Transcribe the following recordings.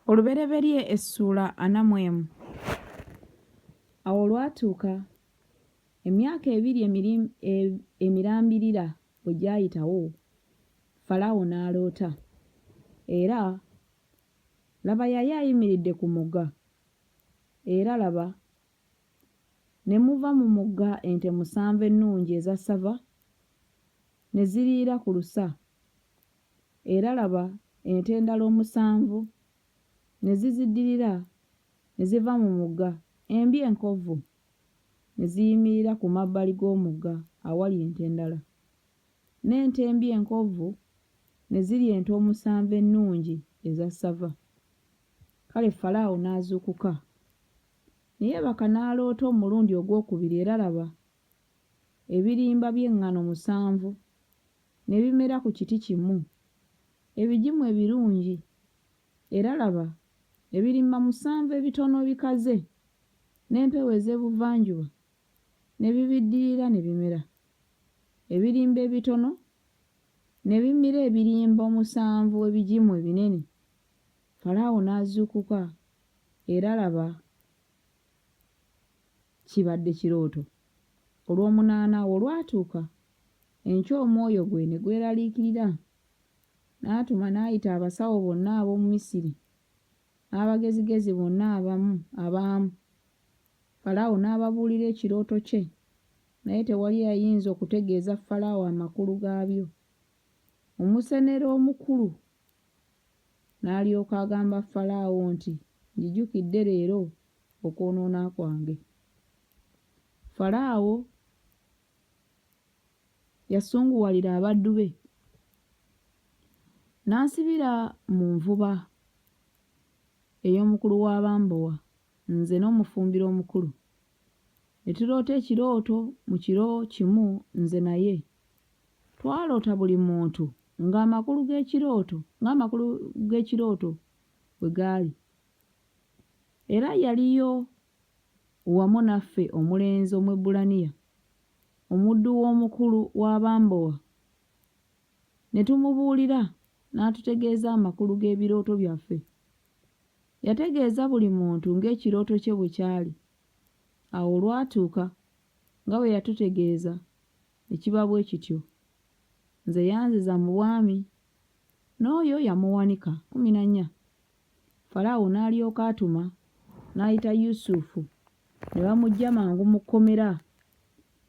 Olubereberye essula 41. Awo lwatuuka emyaka 2 emirambirira bwe gyayitawo, Falaawo n'aloota, era laba yali ayimiridde ku mugga, era laba ne muva mu mugga ente 7 ennungi eza ssava ne ziriira ku lusa, era laba ente endala 7 ne ziziddirira ne ziva mu mugga embi enkovvu ne ziyimirira ku mabbali g'omugga awali ente endala, n'ente embi enkovvu ne zirya ente 7 ennungi eza ssava. Kale Falaawo n'azuukuka ne yeebaka n'aloota omulundi ogwokubiri, era laba ebirimba by'eŋŋaano 7 ne bimera ku kiti kimu, ebigimu ebirungi, era laba ebirimba 7 ebitono bikaze n'empewo ez'ebuvanjuba ne bibiddirira ne bimera. Ebirimba ebitono ne bimira ebirimba 7 ebigimu ebinene. Falaawo n'azuukuka, era laba kibadde kirooto. Olw'omunaana awo lwatuuka, enkya omwoyo gwe ne gweraliikirira, n'atuma n'ayita abasawo bonna ab'omu Misiri n'abagezigezi bonna abaamu. Falaawo n'ababuulira ekirooto kye, naye tewali ayinza okutegeeza Falaawo amakulu gaabyo. Omusenero omukulu n'alyoka agamba Falaawo nti, njijukidde leero okwonoona kwange. Falaawo yasunguwalira abaddu be, n'ansibira mu nvuba ey'omukulu w'abambowa, nze n'omufumbira omukulu. Ne tuloota ekirooto, mu kiro kimu nze naye twaloota buli muntu ng'amakulu g'ekirooto bwe gaali. Era yaliyo wamu naffe omulenzi Omwebbulaniya, omuddu w'omukulu w'abambowa, ne tumubuulira n'atutegeeza amakulu g'ebirooto byaffe. Yategeeza buli muntu ng'ekirooto kye bwe kyali. Awo lwatuuka nga bwe yatutegeeza ne kiba bwe kityo. Nze yanziza mu bwami, n'oyo yamuwanika 14. Falaawo n'alyoka atuma n'ayita Yusufu, ne bamuggya mangu mu kkomera,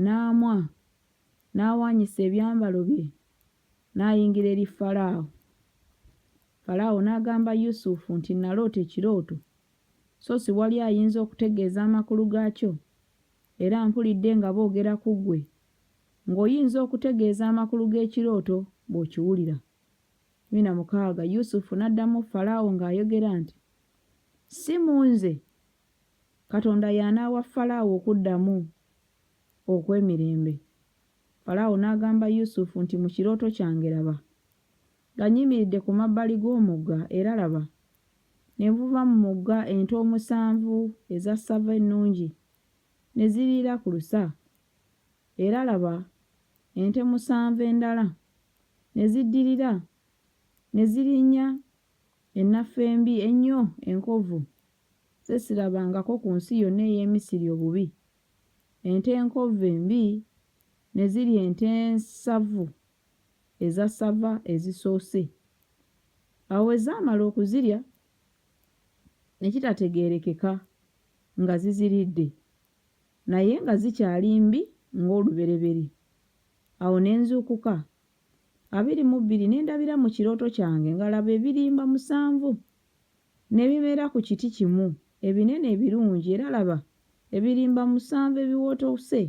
n'amwa, n'awaanyisa ebyambalo bye, n'ayingira eri Falaawo. Falaawo n'agamba Yusufu nti, naloota ekirooto, so si wali ayinza okutegeeza amakulu gaakyo, era mpulidde nga boogera ku ggwe, ng'oyinza okutegeeza amakulu g'ekirooto bw'okiwulira. 16. Yusufu n'addamu Falaawo ng'ayogera nti, si mu nze, Katonda y'anaawa Falaawo okuddamu okw'emirembe. Falaawo n'agamba Yusufu nti, mu kirooto kyange laba, nga nnyimiridde ku mabbali g'omugga, era laba ne nvuba mu mugga ente 7 eza ssava ennungi ne ziriira ku lusa, era laba ente 7 endala ne ziddirira ne zirinnya ennafu embi ennyo enkovvu ze sirabangako ku nsi yonna ey'e Misiri obubi. Ente enkovvu embi ne zirya ente ensavu eza ssava ezisoose. Awo we zaamala okuzirya ne kitategeerekeka nga ziziridde, naye nga zikyali mbi ng'olubereberye. Awo ne nzuukuka 22 ne ndabira mu kirooto kyange nga laba ebirimba 7 ne bimera ku kiti kimu, ebinene ebirungi, era laba ebirimba 7 ebiwootose,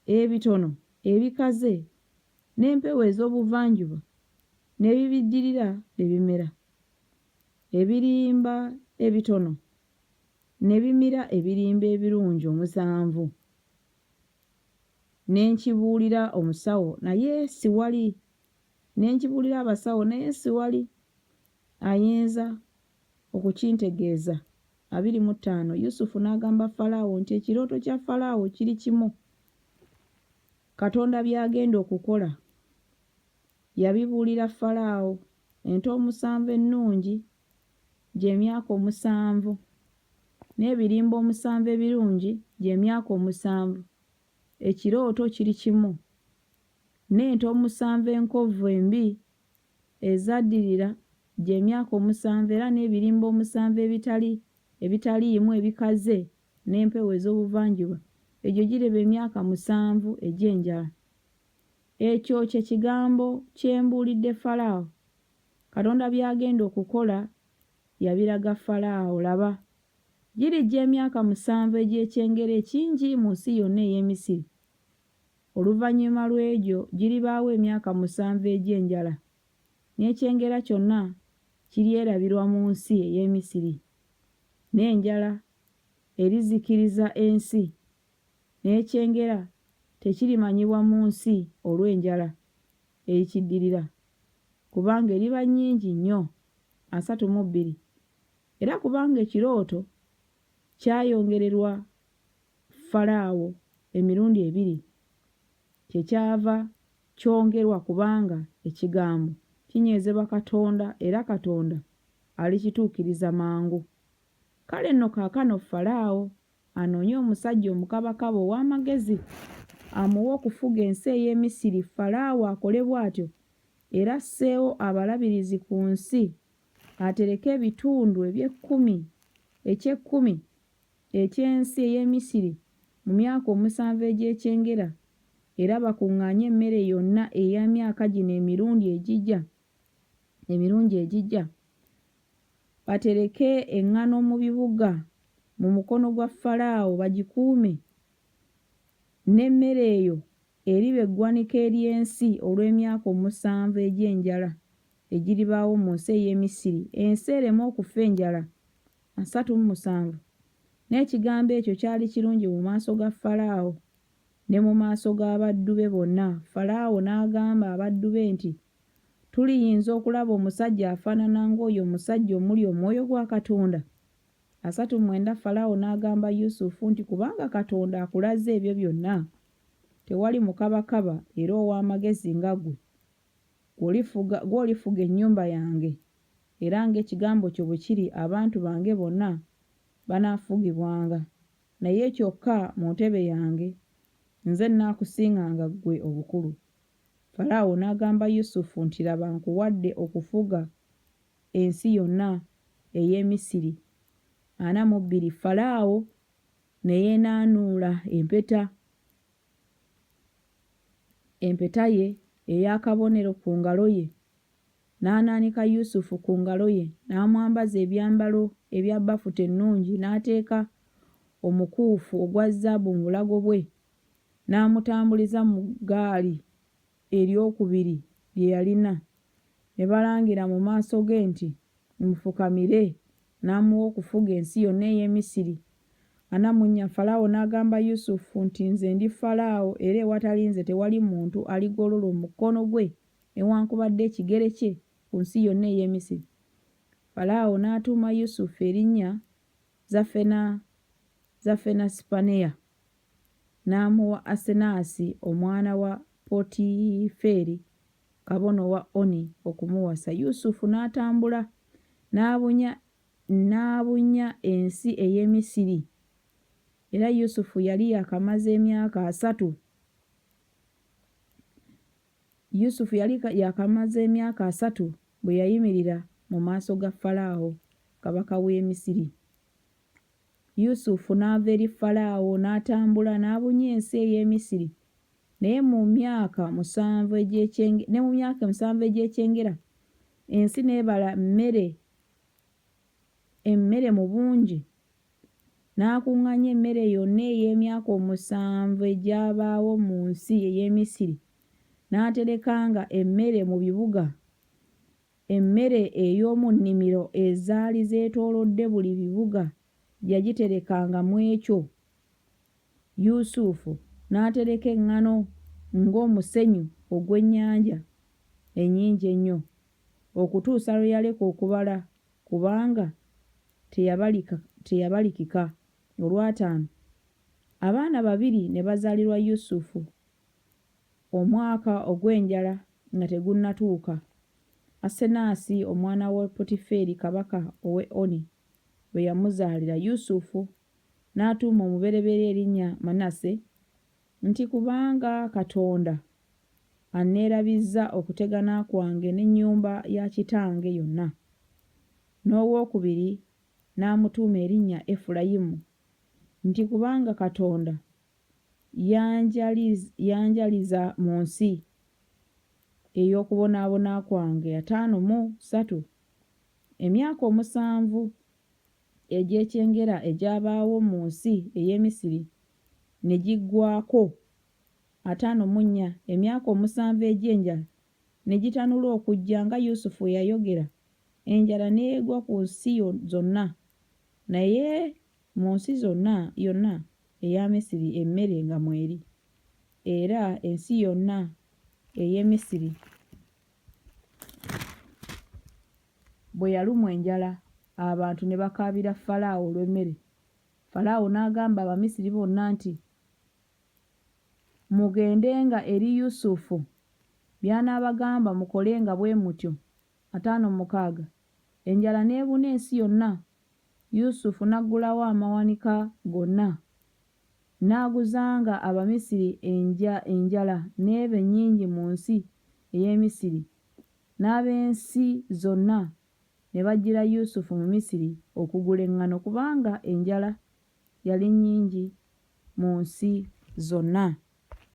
ebitono ebikaze, n'empewo ez'obuvanjuba ne bibiddirira ne bimera. Ebirimba ebitono ne bimira ebirimba ebirungi 7. Ne nkibuulira omusawo naye siwali, ne nkibuulira abasawo naye siwali ayinza okukintegeeza. 25. Yusufu n'agamba Falaawo nti ekirooto kya Falaawo kiri kimu. Katonda by'agenda okukola yabibuulira Falaawo. Ente 7 ennungi gy'emyaka 7, n'ebirimba 7 ebirungi gy'emyaka 7. Ekirooto kiri kimu. N'ente 7 enkovvu embi ezaddirira gy'emyaka 7 era n'ebirimba 7 ebitaliimu ebikaze n'empewo ez'obuvanjuba egyo gireba emyaka 7 egy'enjala. Ekyo kye kigambo kyembuulidde Falaawo. Katonda by'agenda okukola yabiraga Falaawo. Laba, girijja emyaka 7 egy'ekyengera ekingi mu nsi yonna ey'e Misiri. Oluvannyuma lw'egyo giribaawo emyaka 7 egy'enjala, n'ekyengera kyonna kiryerabirwa mu nsi ey'e Misiri. N'enjala erizikiriza ensi, n'ekyengera tekirimanyibwa mu nsi olw'enjala erikiddirira, kubanga eriba nnyingi nnyo, 32. Era kubanga ekirooto kyayongererwa Falaawo emirundi 2, kyekyava kyongerwa kubanga ekigambo kinywezebwa Katonda era Katonda alikituukiriza mangu. Kale nno kaakano Falaawo anoonye omusajja omukabakaba ow'amagezi amuwe okufuga ensi ey'e Misiri. Falaawo akole bw'atyo era asseewo abalabirizi ku nsi, atereke ebitundu eky'ekkumi eky'ensi ey'e Misiri mu myaka 7 egy'ekyengera, era bakuŋŋaanye emmere yonna ey'emyaka gino emirungi egijja. Batereke eŋŋaano mu bibuga mu mukono gwa Falaawo bagikuume, n'emmere eyo eriba eggwanika ery'ensi olw'emyaka 7 egy'enjala egiribaawo mu nsi ey'e Misiri, ensi ereme okufa enjala 37. N'ekigambo ekyo kyali kirungi mu maaso ga Falaawo ne mu maaso g'abaddu be bonna. Falaawo n'agamba abaddu be nti, tuliyinza okulaba omusajja afaanana ng'oyo omusajja omuli omwoyo gwa Katonda? 39. Falaawo n'agamba Yusufu nti, kubanga Katonda akulaze ebyo byonna, tewali mukabakaba era ow'amagezi nga ggwe gw'olifuga ennyumba yange, era ng'ekigambo kyo bwe kiri abantu bange bonna banaafugibwanga. Naye kyokka mu ntebe yange nze nnaakusinganga ggwe obukulu. Falaawo n'agamba Yusufu nti, laba nkuwadde okufuga ensi yonna ey'e Misiri 42. Falaawo ne yeenaanuula empeta ye ey'akabonero ku ngalo ye, n'anaanika Yusufu ku ngalo ye, n'amwambaza ebyambalo ebya bafuta ennungi, n'ateeka omukuufu ogwa zaabu mu bulago bwe, n'amutambuliza mu ggaali eryokubiri lye yalina. Ne balangira mu maaso ge nti, mumufukamire, n'amuwa okufuga ensi yonna ey'e Misiri. 44. Falaawo n'agamba Yusufu nti, nze ndi Falaawo era ewatali nze tewali muntu aligolola omukono gwe newankubadde ekigere kye ku nsi yonna ey'e Misiri. Falaawo n'atuuma Yusufu erinnya Zafenasipaneya, n'amuwa Asenaasi omwana wa Potiferi kabona wa Oni okumuwasa. Yusufu n'atambula n'abunya ensi ey'e Misiri, era Yusufu yali yakamaze emyaka 3. Yusufu yali yakamaze emyaka 3 bwe yayimirira mu maaso ga Falaawo kabaka w'e Misiri. Yusufu n'ava eri Falaawo n'atambula n'abunya ensi ey'e Misiri, naye mu myaka 7 egy'ekyengera ensi n'ebala emmere mu bungi, n'akuŋŋaanya emmere yonna ey'emyaka 7 egyabaawo mu nsi ey'e Misiri, n'aterekanga emmere mu bibuga, emmere ey'omu nnimiro ezaali zeetoolodde buli bibuga yagiterekanga mu ekyo. Yusufu n'atereka eŋŋaano ng'omusenyu ogw'ennyanja ennyingi ennyo, okutuusa lwe yaleka okubala kubanga teyabalikika. 5. Abaana 2 ne bazaalirwa Yusufu omwaka ogw'enjala nga tegunnatuuka. Asenaasi omwana wa Potiferi kabaka ow'e Oni bwe yamuzaalira, Yusufu n'atuuma omubereberye erinnya Manase, nti kubanga Katonda anneerabizza okutegana kwange n'ennyumba ya kitange yonna. N'owookubiri n'amutuuma erinnya Efulayimu, nti kubanga Katonda yanjaliza mu nsi ey'okubonaabona kwange. 53 Emyaka 7 egy'ekyengera egyabaawo mu nsi ey'e Misiri ne giggwaako. 54 Emyaka 7 egy'enjala ne gitanula okujja nga Yusufu yayogera. Enjala n'egwa ku nsi zonna, naye mu nsi yonna eya Misiri emmere nga mweri. Era ensi yonna ey'e Misiri bwe yalumwa enjala, abantu ne bakaabira Falaawo olw'emmere. Falaawo n'agamba Abamisiri bonna nti, mugendenga eri Yusufu by'anaabagamba mukolenga bwe mutyo. 56 Enjala n'ebuna ensi yonna. Yusufu n'aggulawo amawanika gonna, n'aguzanga Abamisiri enjala n'eba ennyingi mu nsi ey'e Misiri, n'ab'ensi zonna ne bajjira Yusufu mu Misiri okugula eŋŋaano, kubanga enjala yali nnyingi mu nsi zonna.